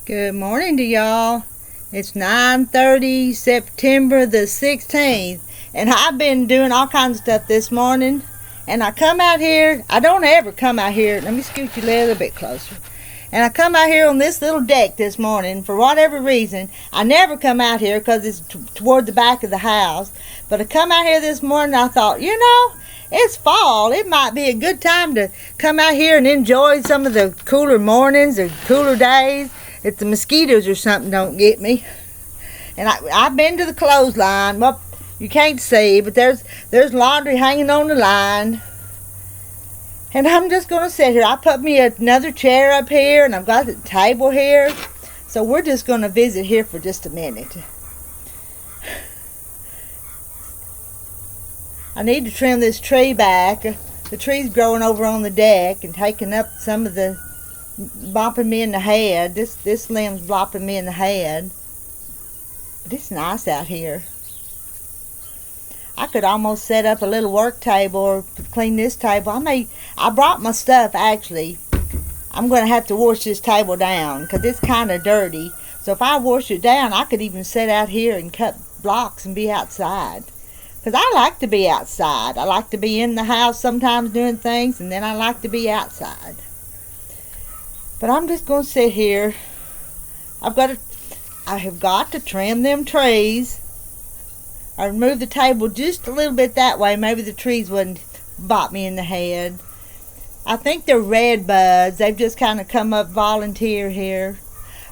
Good morning to y'all. It's 9:30, September the 16th, and I've been doing all kinds of stuff this morning. And I come out here. I don't ever come out here. Let me scoot you a little bit closer. And I come out here on this little deck this morning for whatever reason. I never come out here because it's toward the back of the house. But I come out here this morning. I thought, it's fall. It might be a good time to come out here and enjoy some of the cooler mornings or cooler days. If the mosquitoes or something don't get me. And I've been to the clothesline. Well, you can't see, but there's laundry hanging on the line. And I'm just going to sit here. I put me another chair up here, and I've got the table here. So we're just going to visit here for just a minute. I need to trim this tree back. The tree's growing over on the deck and taking up some of the, bopping me in the head. This limb's bopping me in the head. But it's nice out here. I could almost set up a little work table or clean this table. I brought my stuff, actually. I'm going to have to wash this table down because it's kind of dirty. So if I wash it down, I could even sit out here and cut blocks and be outside. Because I like to be outside. I like to be in the house sometimes doing things, and then I like to be outside. But I'm just going to sit here. I have got to trim them trees. I remove the table just a little bit that way. Maybe the trees wouldn't bop me in the head. I think they're red buds. They've just kind of come up volunteer here.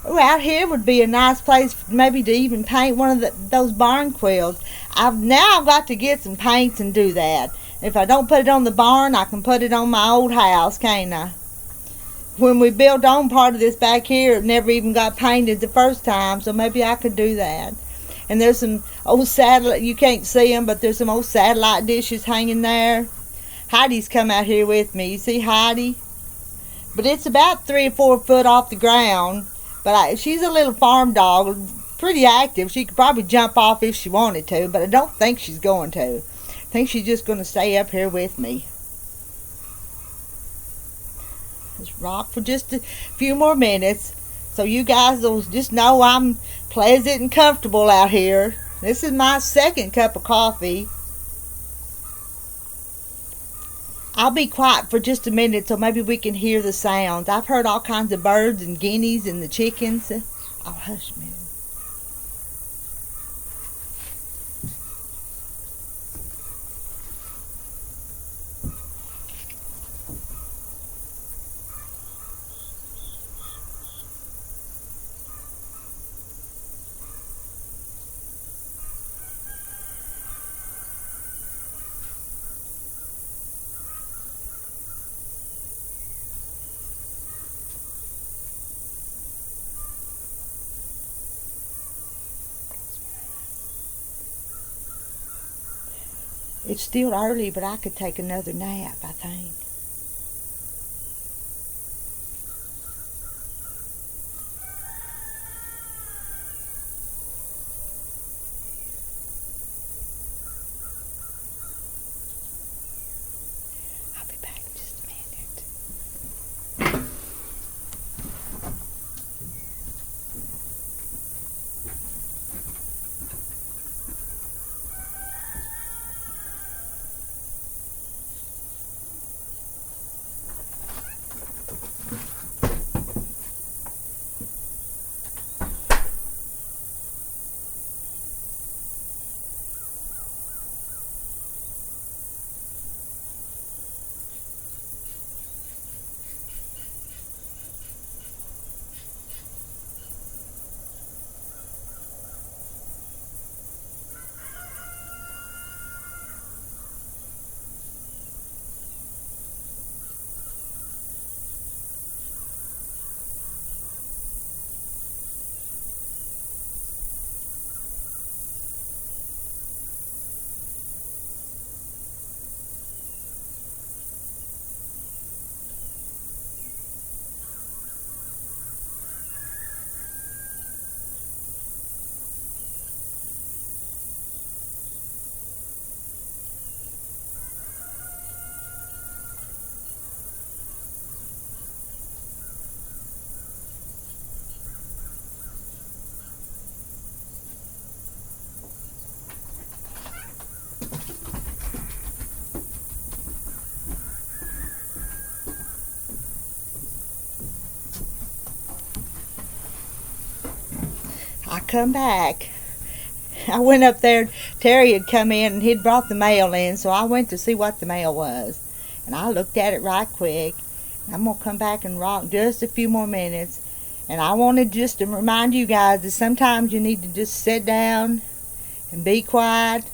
Oh, out here would be a nice place maybe to even paint one of those barn quilts. I've got to get some paints and do that. If I don't put it on the barn, I can put it on my old house, can't I? When we built on part of this back here, it never even got painted the first time, so maybe I could do that. And there's some old satellite, you can't see them, but there's some old satellite dishes hanging there. Heidi's come out here with me. You see Heidi? But it's about 3 or 4 foot off the ground. But she's a little farm dog, pretty active. She could probably jump off if she wanted to, but I don't think she's going to. I think she's just going to stay up here with me. Let's rock for just a few more minutes so you guys will just know I'm pleasant and comfortable out here. This is my second cup of coffee. I'll be quiet for just a minute so maybe we can hear the sounds. I've heard all kinds of birds and guineas and the chickens. Oh, hush a minute. It's still early, but I could take another nap, I think. I'll be back in just a minute. I come back. I went up there. Terry had come in and he'd brought the mail in, so I went to see what the mail was. And I looked at it right quick. I'm going to come back and rock just a few more minutes. And I wanted just to remind you guys that sometimes you need to just sit down and be quiet.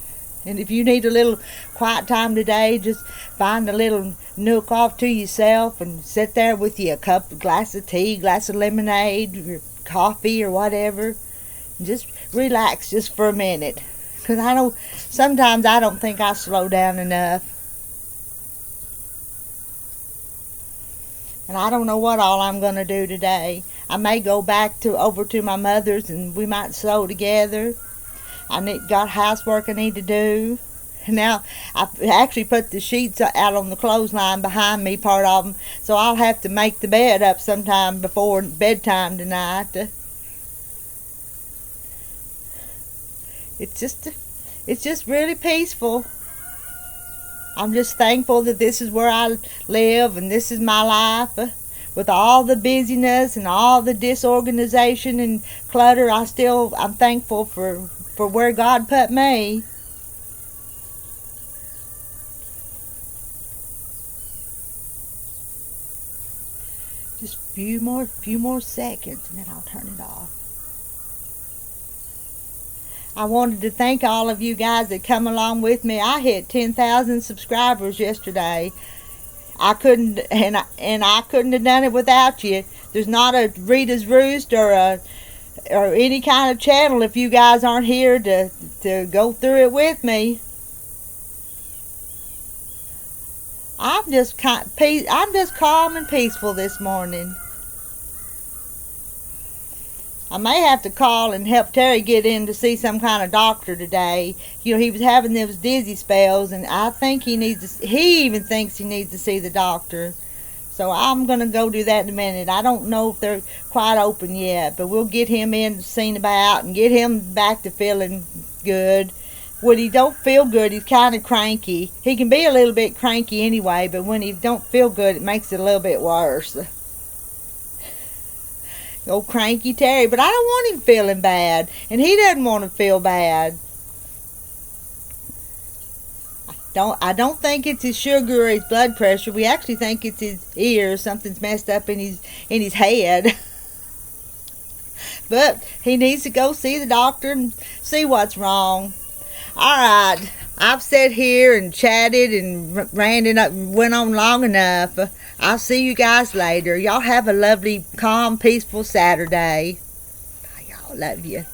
And if you need a little quiet time today, just find a little nook off to yourself and sit there with you a glass of tea, glass of lemonade, or coffee or whatever. And just relax just for a minute. Because I know sometimes I don't think I slow down enough. And I don't know what all I'm going to do today. I may go back over to my mother's and we might sew together. I got housework I need to do. Now, I actually put the sheets out on the clothesline behind me, part of them, so I'll have to make the bed up sometime before bedtime tonight. It's just really peaceful. I'm just thankful that this is where I live and this is my life. With all the busyness and all the disorganization and clutter, I'm thankful for where God put me. Just few more seconds and then I'll turn it off. I wanted to thank all of you guys that come along with me. I hit 10,000 subscribers yesterday. I couldn't have done it without you. There's not a Rita's Roost or any kind of channel if you guys aren't here to go through it with me. I'm just calm and peaceful this morning. I may have to call and help Terry get in to see some kind of doctor today. You know, he was having those dizzy spells, and I think he even thinks he needs to see the doctor. So I'm going to go do that in a minute. I don't know if they're quite open yet, but we'll get him in, seen about, and get him back to feeling good. When he don't feel good, he's kind of cranky. He can be a little bit cranky anyway, but when he don't feel good, it makes it a little bit worse. Old cranky Terry, but I don't want him feeling bad, and he doesn't want to feel bad. I don't think it's his sugar or his blood pressure. We actually think it's his ears. Something's messed up in his head. But he needs to go see the doctor and see what's wrong. All right, I've sat here and chatted and ranted up, went on long enough. I'll see you guys later. Y'all have a lovely, calm, peaceful Saturday. Y'all love you.